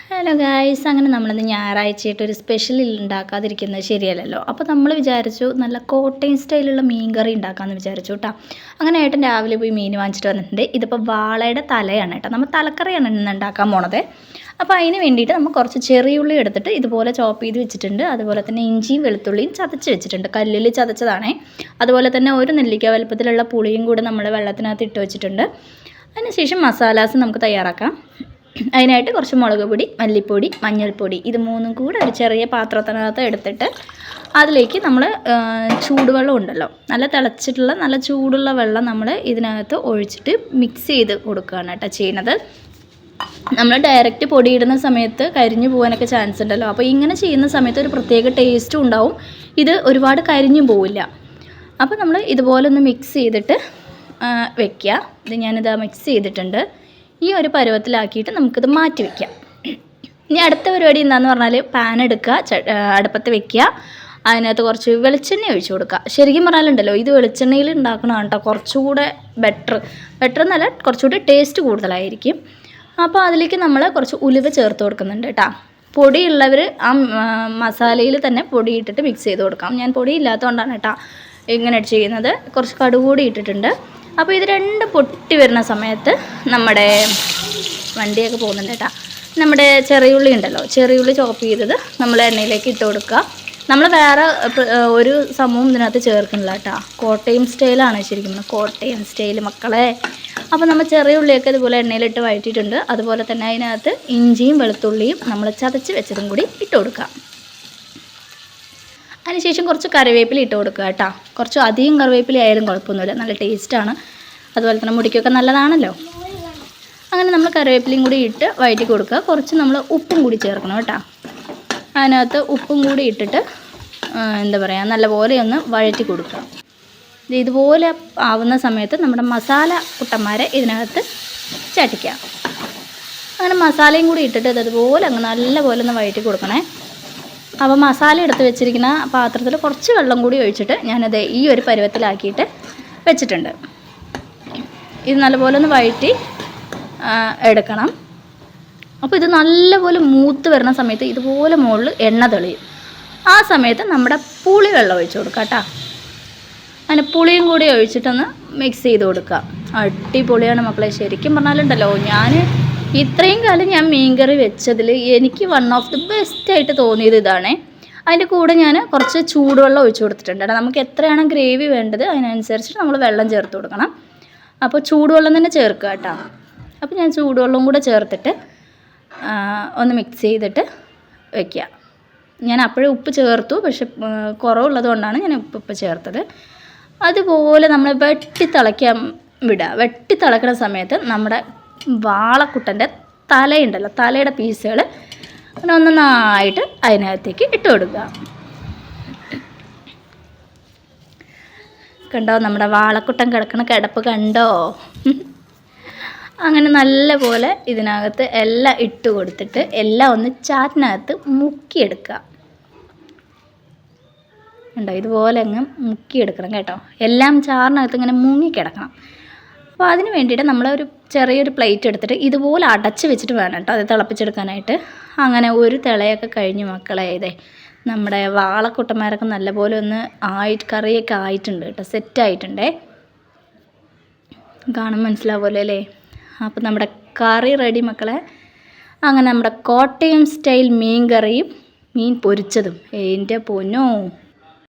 Hello guys, അങ്ങനെ നമ്മളിന്ന് ഞായറാഴ്ചയായിട്ട് ഒരു സ്പെഷ്യൽ ഉണ്ടാക്കാതിരിക്കുന്നത് ശരിയല്ലല്ലോ. അപ്പോൾ നമ്മൾ വിചാരിച്ചു നല്ല കോട്ടയം സ്റ്റൈലുള്ള മീൻ കറി ഉണ്ടാക്കാമെന്ന് വിചാരിച്ചു കേട്ടോ. അങ്ങനെ ഏട്ടൻ രാവിലെ പോയി മീൻ വാങ്ങിച്ചിട്ട് വന്നിട്ടുണ്ട്. ഇതിപ്പോൾ വാളയുടെ തലയാണ് കേട്ടോ. നമ്മൾ തലക്കറിയാണ് ഇന്ന് ഉണ്ടാക്കാൻ പോണത്. അപ്പോൾ അതിന് വേണ്ടിയിട്ട് നമ്മൾ കുറച്ച് ചെറിയുള്ളി എടുത്തിട്ട് ഇതുപോലെ ചോപ്പ് ചെയ്ത് വെച്ചിട്ടുണ്ട്. അതുപോലെ തന്നെ ഇഞ്ചിയും വെളുത്തുള്ളിയും ചതച്ച് വെച്ചിട്ടുണ്ട്, കല്ലിൽ ചതച്ചതാണേ. അതുപോലെ തന്നെ ഒരു നെല്ലിക്ക വലുപ്പത്തിലുള്ള പുളിയും കൂടെ നമ്മൾ വെള്ളത്തിനകത്ത് ഇട്ട് വെച്ചിട്ടുണ്ട്. അതിനുശേഷം മസാലാസ് നമുക്ക് തയ്യാറാക്കാം. അതിനായിട്ട് കുറച്ച് മുളക് പൊടി, മല്ലിപ്പൊടി, മഞ്ഞൾപ്പൊടി, ഇത് മൂന്നും കൂടെ ഒരു ചെറിയ പാത്രത്തിനകത്ത് എടുത്തിട്ട് അതിലേക്ക് നമ്മൾ ചൂടുവെള്ളം ഉണ്ടല്ലോ, നല്ല തിളച്ചിട്ടുള്ള നല്ല ചൂടുള്ള വെള്ളം നമ്മൾ ഇതിനകത്ത് ഒഴിച്ചിട്ട് മിക്സ് ചെയ്ത് കൊടുക്കുകയാണ് കേട്ടോ ചെയ്യുന്നത്. നമ്മൾ ഡയറക്റ്റ് പൊടിയിടുന്ന സമയത്ത് കരിഞ്ഞു പോകാനൊക്കെ ചാൻസ് ഉണ്ടല്ലോ. അപ്പോൾ ഇങ്ങനെ ചെയ്യുന്ന സമയത്ത് ഒരു പ്രത്യേക ടേസ്റ്റും ഉണ്ടാവും, ഇത് ഒരുപാട് കരിഞ്ഞു പോവില്ല. അപ്പോൾ നമ്മൾ ഇതുപോലെ ഒന്ന് മിക്സ് ചെയ്തിട്ട് വെക്കുക. ഇത് ഞാനിത് മിക്സ് ചെയ്തിട്ടുണ്ട്. ഈ ഒരു പരുവത്തിലാക്കിയിട്ട് നമുക്കിത് മാറ്റി വയ്ക്കാം. ഇനി അടുത്ത പരിപാടി എന്താണെന്ന് പറഞ്ഞാൽ പാൻ എടുക്കുക, അടുപ്പത്ത് വെക്കുക, അതിനകത്ത് കുറച്ച് വെളിച്ചെണ്ണ ഒഴിച്ചു കൊടുക്കുക. ശരിക്കും പറഞ്ഞാലുണ്ടല്ലോ ഇത് വെളിച്ചെണ്ണയിൽ ഉണ്ടാക്കണതാണ് കേട്ടോ കുറച്ചുകൂടെ ബെറ്റർ എന്നല്ല, കുറച്ചുകൂടി ടേസ്റ്റ് കൂടുതലായിരിക്കും. അപ്പോൾ അതിലേക്ക് നമ്മൾ കുറച്ച് ഉലുവ ചേർത്ത് കൊടുക്കുന്നുണ്ട് കേട്ടോ. പൊടിയുള്ളവർ ആ മസാലയിൽ തന്നെ പൊടി ഇട്ടിട്ട് മിക്സ് ചെയ്ത് കൊടുക്കാം. ഞാൻ പൊടി ഇല്ലാത്തതുകൊണ്ടാണ് കേട്ടോ ഇങ്ങനെ ചെയ്യുന്നത്. കുറച്ച് കടുക് കൂടി ഇട്ടിട്ടുണ്ട്. അപ്പോൾ ഇത് രണ്ടും പൊട്ടി വരുന്ന സമയത്ത് നമ്മുടെ വണ്ടിയൊക്കെ പോകുന്നുണ്ട് കേട്ടോ. നമ്മുടെ ചെറിയുള്ളി ഉണ്ടല്ലോ, ചെറിയുള്ളി ചോപ്പ് ചെയ്തത് നമ്മൾ എണ്ണയിലേക്ക് ഇട്ട് കൊടുക്കുക. നമ്മൾ വേറെ ഒരു സംഭവം ഇതിനകത്ത് ചേർക്കുന്നില്ല കേട്ടോ. കോട്ടയം സ്റ്റൈലാണ് ശരിക്കും, കോട്ടയം സ്റ്റൈൽ മക്കളെ. അപ്പോൾ നമ്മൾ ചെറിയുള്ളിയൊക്കെ ഇതുപോലെ എണ്ണയിലിട്ട് വഴറ്റിയിട്ടുണ്ട്. അതുപോലെ തന്നെ അതിനകത്ത് ഇഞ്ചിയും വെളുത്തുള്ളിയും നമ്മൾ ചതച്ച് വെച്ചതും കൂടി ഇട്ട് കൊടുക്കുക. അതിനുശേഷം കുറച്ച് കറിവേപ്പില ഇട്ട് കൊടുക്കുക കേട്ടോ. കുറച്ച് അധികം കറിവേപ്പില ആയാലും കുഴപ്പമൊന്നുമില്ല, നല്ല ടേസ്റ്റാണ്. അതുപോലെ തന്നെ മുടിക്കൊക്കെ നല്ലതാണല്ലോ. അങ്ങനെ നമ്മൾ കറിവേപ്പിലയും കൂടി ഇട്ട് വഴറ്റി കൊടുക്കുക. കുറച്ച് നമ്മൾ ഉപ്പും കൂടി ചേർക്കണം കേട്ടോ. അതിനകത്ത് ഉപ്പും കൂടി ഇട്ടിട്ട് എന്താ പറയുക, നല്ലപോലെ ഒന്ന് വഴറ്റി കൊടുക്കുക. ഇതുപോലെ ആവുന്ന സമയത്ത് നമ്മുടെ മസാല കുട്ടന്മാരെ ഇതിനകത്ത് ചട്ടിക്കുക. അങ്ങനെ മസാലയും കൂടി ഇട്ടിട്ട് അതുപോലെ അങ്ങ് നല്ലപോലെ ഒന്ന് വഴറ്റി കൊടുക്കണേ. അപ്പോൾ മസാല എടുത്ത് വെച്ചിരിക്കുന്ന പാത്രത്തിൽ കുറച്ച് വെള്ളം കൂടി ഒഴിച്ചിട്ട് ഞാനത് ഈ ഒരു പരുവത്തിലാക്കിയിട്ട് വെച്ചിട്ടുണ്ട്. ഇത് നല്ലപോലെ ഒന്ന് വഴറ്റി എടുക്കണം. അപ്പോൾ ഇത് നല്ലപോലെ മൂത്ത് വരുന്ന സമയത്ത് ഇതുപോലെ മുകളിൽ എണ്ണ തെളിയും. ആ സമയത്ത് നമ്മുടെ പുളി വെള്ളം ഒഴിച്ച് കൊടുക്കുക കേട്ടോ. അതിന് പുളിയും കൂടി ഒഴിച്ചിട്ടൊന്ന് മിക്സ് ചെയ്ത് കൊടുക്കുക. അടിപൊളിയാണ് മക്കളെ. ശരിക്കും പറഞ്ഞാലുണ്ടല്ലോ, ഞാൻ ഇത്രയും കാലം ഞാൻ മീൻകറി വെച്ചതിൽ എനിക്ക് വൺ ഓഫ് ദി ബെസ്റ്റായിട്ട് തോന്നിയത് ഇതാണ്. അതിൻ്റെ കൂടെ ഞാൻ കുറച്ച് ചൂടുവെള്ളം ഒഴിച്ച് കൊടുത്തിട്ടുണ്ട് കേട്ടോ. നമുക്ക് എത്രയാണ് ഗ്രേവി വേണ്ടത് അതിനനുസരിച്ച് നമ്മൾ വെള്ളം ചേർത്ത് കൊടുക്കണം. അപ്പോൾ ചൂടുവെള്ളം തന്നെ ചേർക്കുക കേട്ടോ. അപ്പോൾ ഞാൻ ചൂടുവെള്ളം കൂടെ ചേർത്തിട്ട് ഒന്ന് മിക്സ് ചെയ്തിട്ട് വയ്ക്കുക. ഞാൻ അപ്പോഴേ ഉപ്പ് ചേർത്തു, പക്ഷെ കുറവുള്ളത് കൊണ്ടാണ് ഞാൻ ഉപ്പ് ചേർത്തത്. അതുപോലെ നമ്മൾ വെട്ടി തിളയ്ക്കാൻ വിടുക. വെട്ടി തിളയ്ക്കുന്ന സമയത്ത് നമ്മുടെ വാളക്കുട്ടൻ്റെ തലയുണ്ടല്ലോ, തലയുടെ പീസുകൾ ഒന്നൊന്നായിട്ട് അതിനകത്തേക്ക് ഇട്ട് കൊടുക്കുക. കണ്ടോ, നമ്മുടെ വാളക്കുട്ടൻ കിടക്കുന്ന കിടപ്പ് കണ്ടോ? അങ്ങനെ നല്ലപോലെ ഇതിനകത്ത് എല്ലാം ഇട്ട് കൊടുത്തിട്ട് എല്ലാം ഒന്ന് ചാറ്റിനകത്ത് മുക്കിയെടുക്കുക. ഉണ്ടോ, ഇതുപോലെ അങ്ങ് മുക്കിയെടുക്കണം കേട്ടോ. എല്ലാം ചാറിനകത്ത് ഇങ്ങനെ മുങ്ങിക്കിടക്കണം. അപ്പോൾ അതിന് വേണ്ടിയിട്ട് നമ്മളൊരു ചെറിയൊരു പ്ലേറ്റ് എടുത്തിട്ട് ഇതുപോലെ അടച്ച് വെച്ചിട്ട് വേണം കേട്ടോ അത് തിളപ്പിച്ചെടുക്കാനായിട്ട്. അങ്ങനെ ഒരു തിളയൊക്കെ കഴിഞ്ഞ് മക്കളെ, ഇതേ നമ്മുടെ വാളക്കുട്ടന്മാരൊക്കെ നല്ലപോലെ ഒന്ന് കറിയൊക്കെ ആയിട്ടുണ്ട് കേട്ടോ, സെറ്റായിട്ടുണ്ടേ. കാണുമ്പോൾ മനസ്സിലാവുമല്ലോ അല്ലേ. അപ്പോൾ നമ്മുടെ കറി റെഡി മക്കളെ. അങ്ങനെ നമ്മുടെ കോട്ടയം സ്റ്റൈൽ മീൻ കറിയും മീൻ പൊരിച്ചതും എൻ്റെ പൊന്നോ